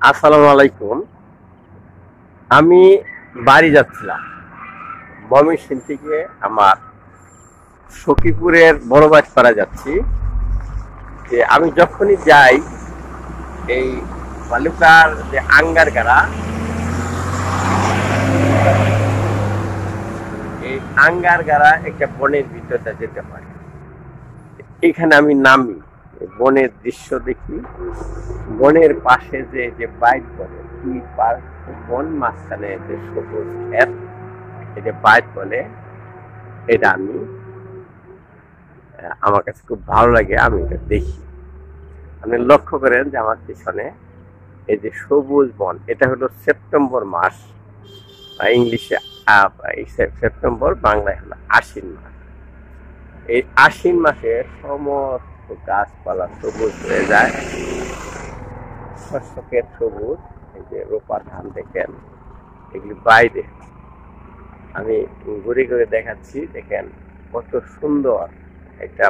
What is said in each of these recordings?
আসসালামু আলাইকুম। আমি বাড়ি যাচ্ছিলাম ময়মনসিংহ থেকে আমার সখীপুরের বড় বাজপাড়া যাচ্ছি। যে আমি যখনই যাই এই বালুকার যে আঙ্গারগাড়া, এই আঙ্গারগাড়া একটা বনের ভিতরটা যেতে হয়। এখানে আমি নামি, বনের দৃশ্য দেখি। বনের পাশে যে যে বাইট বলে, দুই পার বন, মাঝখানে যে সবুজ ক্ষেত, এই যে বাইট বলে, এটা আমি আমার কাছে খুব ভালো লাগে। আমি এটা দেখি। আপনি লক্ষ্য করেন যে আমার পিছনে এই যে সবুজ বন, এটা হলো সেপ্টেম্বর মাস, ইংলিশে সেপ্টেম্বর, বাংলায় হলো আশ্বিন মাস। এই আশ্বিন মাসে সমস্ত গাছপালা সবুজ হয়ে যায়, শস্যক্ষেত সবুজ। এই যে রোপা ধান দেখেন, এগুলি বাইরে আমি ঘুরে ঘুরে দেখাচ্ছি। দেখেন কত সুন্দর একটা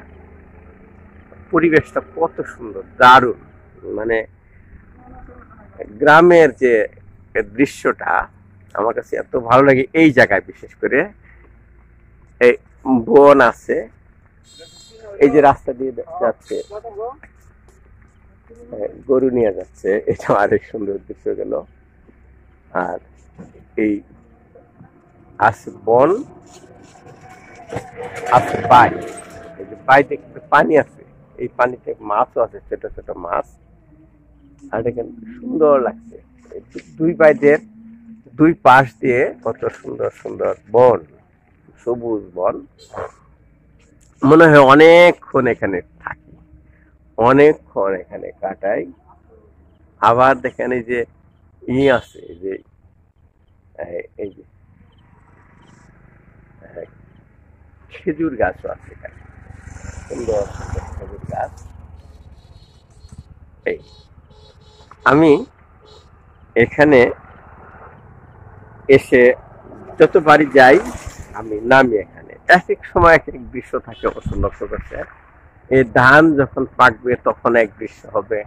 পরিবেশটা, কত সুন্দর, দারুণ। মানে গ্রামের যে দৃশ্যটা আমার কাছে এত ভালো লাগে। এই জায়গায় বিশেষ করে এই বন আছে, এই যে রাস্তা দিয়ে যাচ্ছে, গরু নিয়ে যাচ্ছে, এটা আরেক সুন্দর দৃশ্য গেল। আর এই আছে বন, আছে বাই, এই যে বাইতে কিন্তু পানি আছে, এই পানিতে মাছও আছে, ছোট ছোট মাছ। আর দেখেন সুন্দর লাগছে। দুই বাইদের দুই পাশ দিয়ে কত সুন্দর সুন্দর বন, সবুজ বন। মনে হয় অনেকক্ষণ এখানে থাকি, অনেকক্ষণ এখানে কাটাই। আবার দেখেন এই যে আছে, এই যে এই যে খেজুর গাছও আছে এখানে, সুন্দর সুন্দর খেজুর গাছ। এই আমি এখানে এসে যত বাড়ি যাই আমি নামি এখানে। এক এক সময় এক এক দৃশ্য থাকে, অবশ্য লক্ষ্য করছে। এই ধান যখন পাকবে তখন এক দৃশ্য হবে,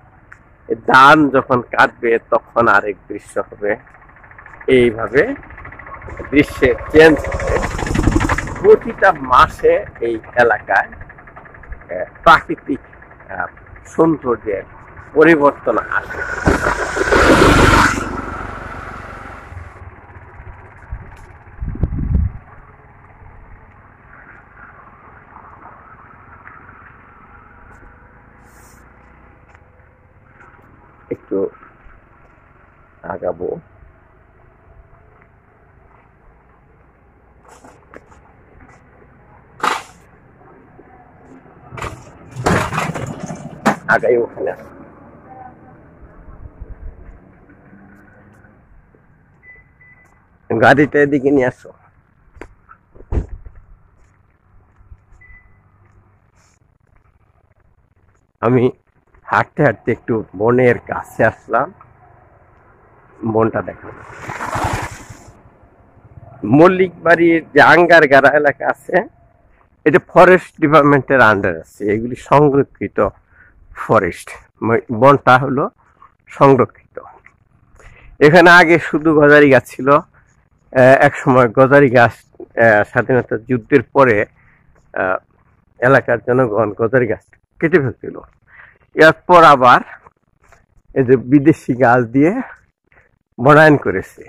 এই ধান যখন কাটবে তখন আরেক দৃশ্য হবে। এইভাবে দৃশ্যের চেঞ্জ হবে। প্রতিটা মাসে এই এলাকায় প্রাকৃতিক সৌন্দর্যের পরিবর্তন আসে। একটু আগাবো। আগাই ওখানে গাড়িটা এদিকে নিয়ে আসো। আমি হাঁটতে হাঁটতে একটু বনের কাছে আসলাম, বনটা দেখলাম। মল্লিক বাড়ির যে আঙ্গারগাড়া এলাকা আছে, এটা ফরেস্ট ডিপার্টমেন্টের আন্ডার আছে। এগুলি সংরক্ষিত ফরেস্ট, বনটা হলো সংরক্ষিত। এখানে আগে শুধু গজারি গাছ ছিল। এক সময় গজারি গাছ স্বাধীনতা যুদ্ধের পরে এলাকার জনগণ গজারি গাছ কেটে ফেলছিল। এরপর আবার এই যে বিদেশি গাছ দিয়ে বনায়ন করেছে,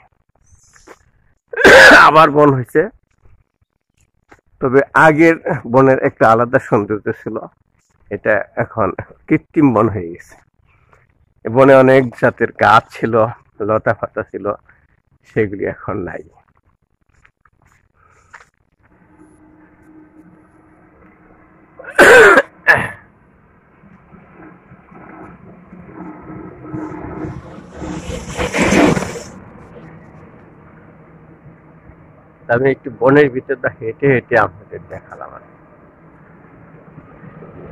আবার বন হয়েছে। তবে আগের বনের একটা আলাদা সৌন্দর্য ছিল, এটা এখন কৃত্রিম বন হয়ে গেছে। বনে অনেক জাতের গাছ ছিল, লতা পাতা ছিল, সেগুলি এখন নাই। আমি একটু বনের ভিতরটা হেঁটে হেঁটে আপনাদের দেখালাম।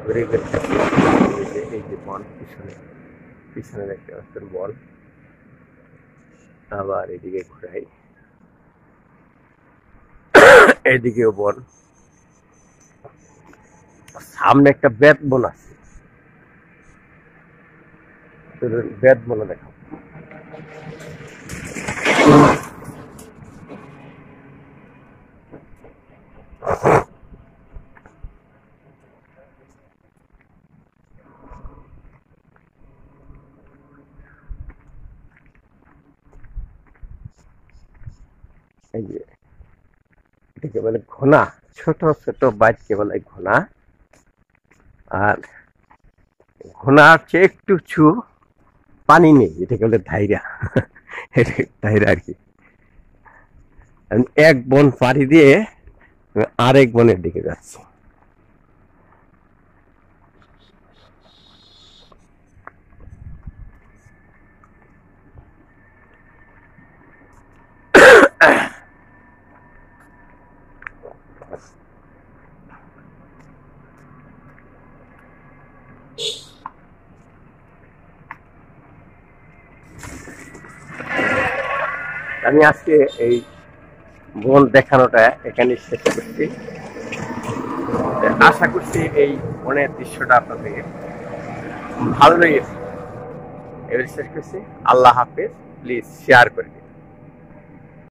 ঘুরে ঘুরে এই যে বন, পিছনে পিছনে দেখতে পাচ্ছেন বন। আবার এদিকে ঘুরাই, এদিকেও বন। সামনে একটা বেত বন আছে, বেত বন দেখাবো। এই যে এটাকে বলে ঘোনা, ছোট ছোট বাইটকে বলে ঘোনা। আর ঘোনার চেয়ে একটু উঁচু পানি নেই, এটাকে বলে ধাইরা। এটা ধাইরা আর কি। আমি এক বন পাড়ি দিয়ে আরেক বনের দিকে যাচ্ছি। আমি আজকে এই বন দেখানোটা এখানে শেষ করছি। আশা করছি এই বনের দৃশ্যটা আপনাদের ভালো লেগেছে। এবার শেষ করছি। আল্লাহ হাফেজ। প্লিজ শেয়ার করে দিন।